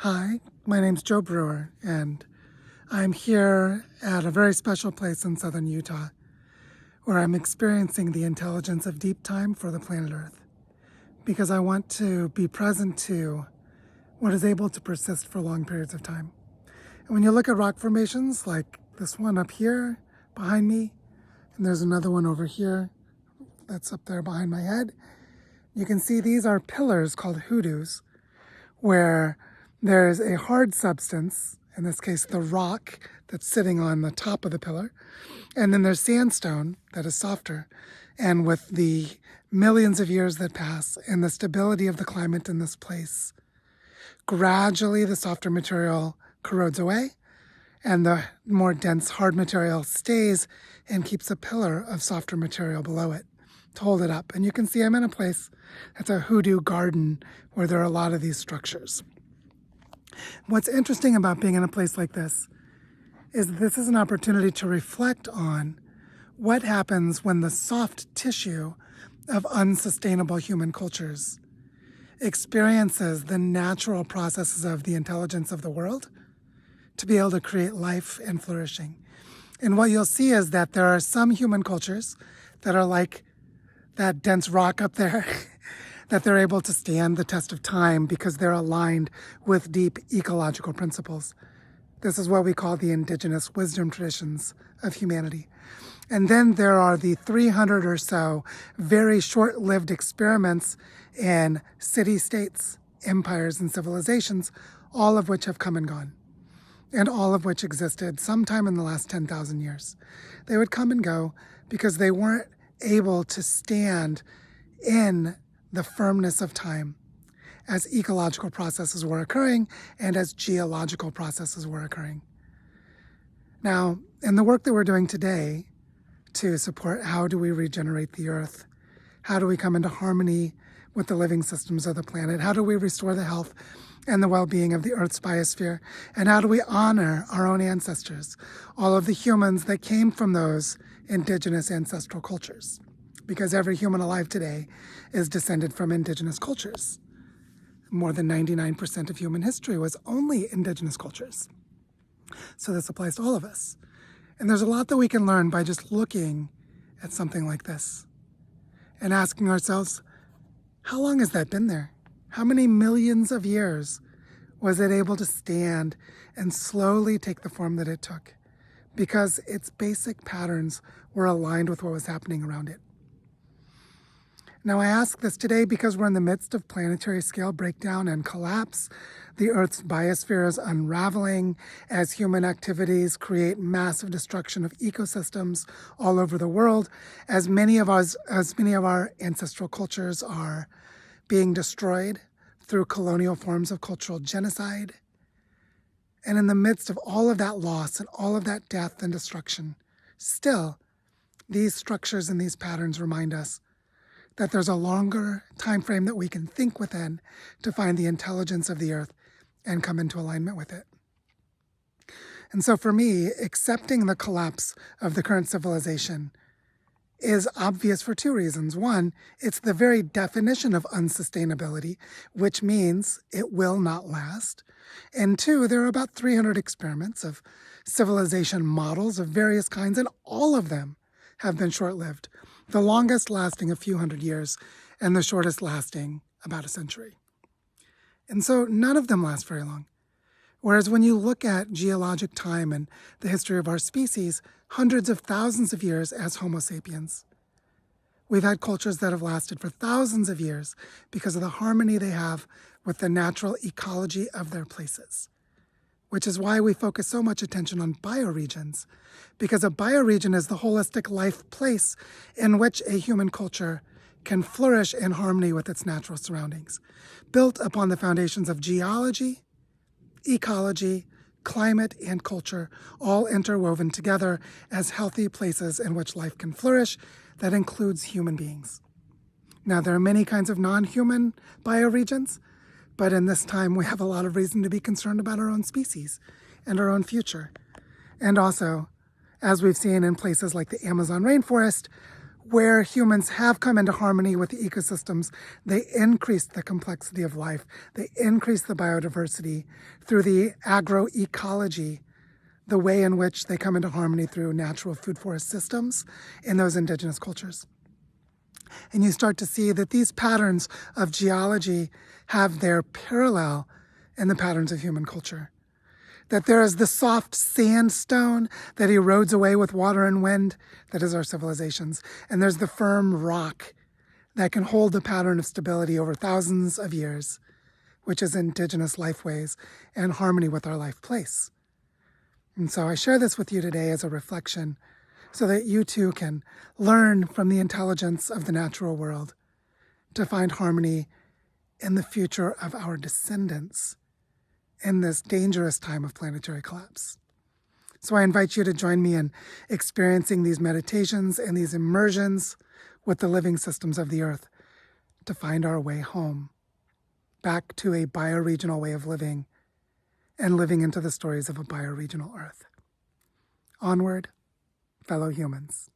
Hi, my name's Joe Brewer, and I'm here at a very special place in southern Utah where I'm experiencing the intelligence of deep time for the planet Earth because I want to be present to what is able to persist for long periods of time. And when you look at rock formations like this one up here behind me, and there's another one over here that's up there behind my head, you can see these are pillars called hoodoos, where there's a hard substance, in this case the rock that's sitting on the top of the pillar, and then there's sandstone that is softer. And with the millions of years that pass and the stability of the climate in this place, gradually the softer material corrodes away and the more dense hard material stays and keeps a pillar of softer material below it to hold it up. And you can see I'm in a place that's a hoodoo garden where there are a lot of these structures. What's interesting about being in a place like this is an opportunity to reflect on what happens when the soft tissue of unsustainable human cultures experiences the natural processes of the intelligence of the world to be able to create life and flourishing. And what you'll see is that there are some human cultures that are like that dense rock up there, that they're able to stand the test of time because they're aligned with deep ecological principles. This is what we call the indigenous wisdom traditions of humanity. And then there are the 300 or so very short-lived experiments in city-states, empires, and civilizations, all of which have come and gone, and all of which existed sometime in the last 10,000 years. They would come and go because they weren't able to stand in the firmness of time as ecological processes were occurring and as geological processes were occurring. Now, in the work that we're doing today to support how do we regenerate the earth, how do we come into harmony with the living systems of the planet, how do we restore the health and the well-being of the Earth's biosphere, and how do we honor our own ancestors, all of the humans that came from those indigenous ancestral cultures, because every human alive today is descended from indigenous cultures. More than 99% of human history was only indigenous cultures. So this applies to all of us. And there's a lot that we can learn by just looking at something like this and asking ourselves, how long has that been there? How many millions of years was it able to stand and slowly take the form that it took? Because its basic patterns were aligned with what was happening around it. Now, I ask this today because we're in the midst of planetary scale breakdown and collapse. The Earth's biosphere is unraveling as human activities create massive destruction of ecosystems all over the world, as many of our ancestral cultures are being destroyed through colonial forms of cultural genocide. And in the midst of all of that loss and all of that death and destruction, still, these structures and these patterns remind us that there's a longer time frame that we can think within to find the intelligence of the earth and come into alignment with it. And so for me, accepting the collapse of the current civilization is obvious for two reasons. One, it's the very definition of unsustainability, which means it will not last. And two, there are about 300 experiments of civilization models of various kinds, and all of them have been short-lived. The longest lasting a few hundred years, and the shortest lasting about a century. And so none of them last very long. Whereas when you look at geologic time and the history of our species, hundreds of thousands of years as Homo sapiens, we've had cultures that have lasted for thousands of years because of the harmony they have with the natural ecology of their places. Which is why we focus so much attention on bioregions, because a bioregion is the holistic life place in which a human culture can flourish in harmony with its natural surroundings, built upon the foundations of geology, ecology, climate, and culture, all interwoven together as healthy places in which life can flourish that includes human beings. Now, there are many kinds of non-human bioregions, but in this time, we have a lot of reason to be concerned about our own species and our own future. And also, as we've seen in places like the Amazon rainforest, where humans have come into harmony with the ecosystems, they increase the complexity of life. They increase the biodiversity through the agroecology, the way in which they come into harmony through natural food forest systems in those indigenous cultures. And you start to see that these patterns of geology have their parallel in the patterns of human culture. That there is the soft sandstone that erodes away with water and wind, that is our civilizations. And there's the firm rock that can hold the pattern of stability over thousands of years, which is indigenous lifeways and harmony with our life place. And so I share this with you today as a reflection so that you too can learn from the intelligence of the natural world to find harmony in the future of our descendants in this dangerous time of planetary collapse. So I invite you to join me in experiencing these meditations and these immersions with the living systems of the earth to find our way home, back to a bioregional way of living and living into the stories of a bioregional earth. Onward, fellow humans.